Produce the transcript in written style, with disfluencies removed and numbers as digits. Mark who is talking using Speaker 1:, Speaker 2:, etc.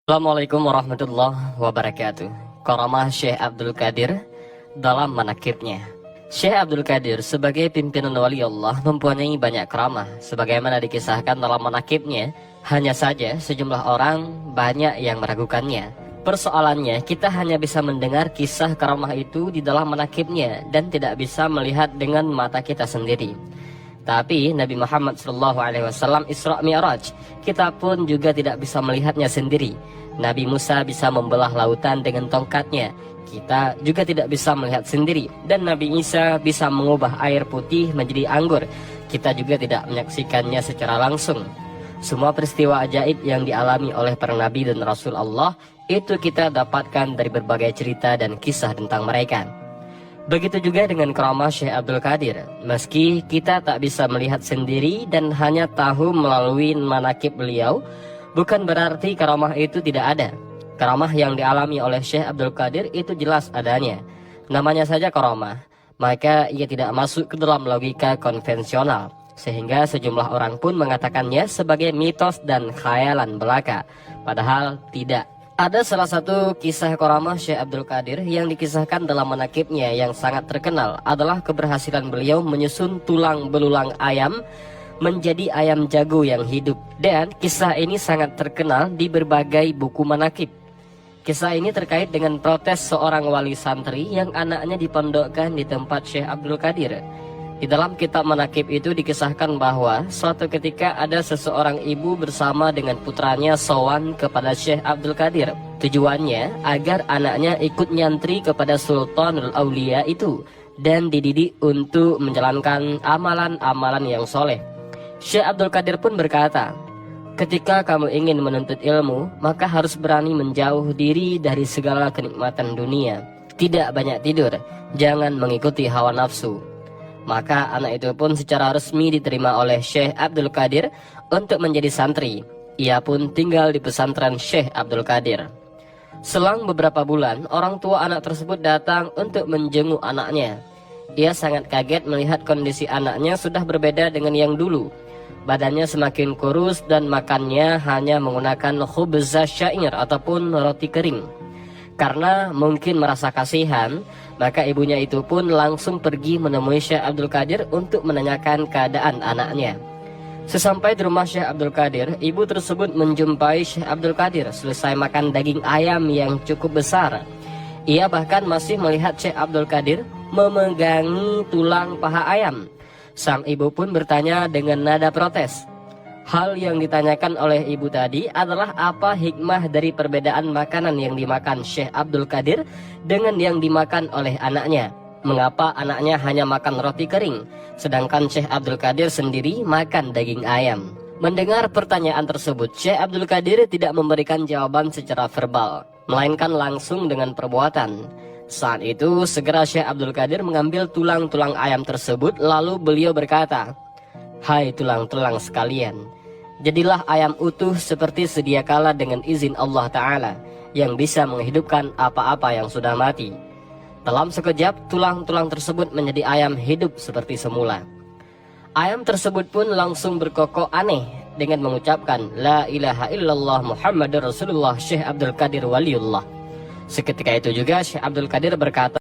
Speaker 1: Assalamualaikum warahmatullahi wabarakatuh. Karamah Syekh Abdul Qadir dalam manakibnya. Syekh Abdul Qadir sebagai pimpinan wali Allah mempunyai banyak karamah sebagaimana dikisahkan dalam manakibnya. Hanya saja sejumlah orang banyak yang meragukannya. Persoalannya, kita hanya bisa mendengar kisah karamah itu di dalam manakibnya dan tidak bisa melihat dengan mata kita sendiri. Tapi Nabi Muhammad SAW Isra Mi'raj, kita pun juga tidak bisa melihatnya sendiri. Nabi Musa bisa membelah lautan dengan tongkatnya, kita juga tidak bisa melihat sendiri. Dan Nabi Isa bisa mengubah air putih menjadi anggur, kita juga tidak menyaksikannya secara langsung. Semua peristiwa ajaib yang dialami oleh para nabi dan rasul Allah itu kita dapatkan dari berbagai cerita dan kisah tentang mereka. Begitu juga dengan karamah Syekh Abdul Qadir. Meski kita tak bisa melihat sendiri dan hanya tahu melalui manakib beliau, bukan berarti karamah itu tidak ada. Karamah yang dialami oleh Syekh Abdul Qadir itu jelas adanya. Namanya saja karamah, maka ia tidak masuk ke dalam logika konvensional, sehingga sejumlah orang pun mengatakannya sebagai mitos dan khayalan belaka. Padahal tidak. Ada salah satu kisah karamah Syekh Abdul Qadir yang dikisahkan dalam manakibnya yang sangat terkenal adalah keberhasilan beliau menyusun tulang belulang ayam menjadi ayam jago yang hidup. Dan kisah ini sangat terkenal di berbagai buku manakib. Kisah ini terkait dengan protes seorang wali santri yang anaknya dipondokkan di tempat Syekh Abdul Qadir. Di dalam kitab manakib itu dikisahkan bahwa suatu ketika ada seseorang ibu bersama dengan putranya sowan kepada Syekh Abdul Qadir. Tujuannya agar anaknya ikut nyantri kepada Sultanul Aulia itu dan dididik untuk menjalankan amalan-amalan yang soleh. Syekh Abdul Qadir pun berkata, "Ketika kamu ingin menuntut ilmu, maka harus berani menjauh diri dari segala kenikmatan dunia. Tidak banyak tidur, jangan mengikuti hawa nafsu." Maka anak itu pun secara resmi diterima oleh Syekh Abdul Qadir untuk menjadi santri. Ia pun tinggal di pesantren Syekh Abdul Qadir. Selang beberapa bulan, orang tua anak tersebut datang untuk menjenguk anaknya. Ia sangat kaget melihat kondisi anaknya sudah berbeda dengan yang dulu. Badannya semakin kurus dan makannya hanya menggunakan khubza syair ataupun roti kering. Karena mungkin merasa kasihan, maka ibunya itu pun langsung pergi menemui Syekh Abdul Qadir untuk menanyakan keadaan anaknya. Sesampai di rumah Syekh Abdul Qadir, ibu tersebut menjumpai Syekh Abdul Qadir selesai makan daging ayam yang cukup besar. Ia bahkan masih melihat Syekh Abdul Qadir memegangi tulang paha ayam. Sang ibu pun bertanya dengan nada protes. Hal yang ditanyakan oleh ibu tadi adalah apa hikmah dari perbedaan makanan yang dimakan Syekh Abdul Qadir dengan yang dimakan oleh anaknya. Mengapa anaknya hanya makan roti kering, sedangkan Syekh Abdul Qadir sendiri makan daging ayam? Mendengar pertanyaan tersebut, Syekh Abdul Qadir tidak memberikan jawaban secara verbal, melainkan langsung dengan perbuatan. Saat itu, segera Syekh Abdul Qadir mengambil tulang-tulang ayam tersebut, lalu beliau berkata, "Hai tulang-tulang sekalian, jadilah ayam utuh seperti sedia kala dengan izin Allah Ta'ala yang bisa menghidupkan apa-apa yang sudah mati." Dalam sekejap, tulang-tulang tersebut menjadi ayam hidup seperti semula. Ayam tersebut pun langsung berkokok aneh dengan mengucapkan, "La ilaha illallah Muhammadur Rasulullah Syekh Abdul Qadir Waliullah." Seketika itu juga Syekh Abdul Qadir berkata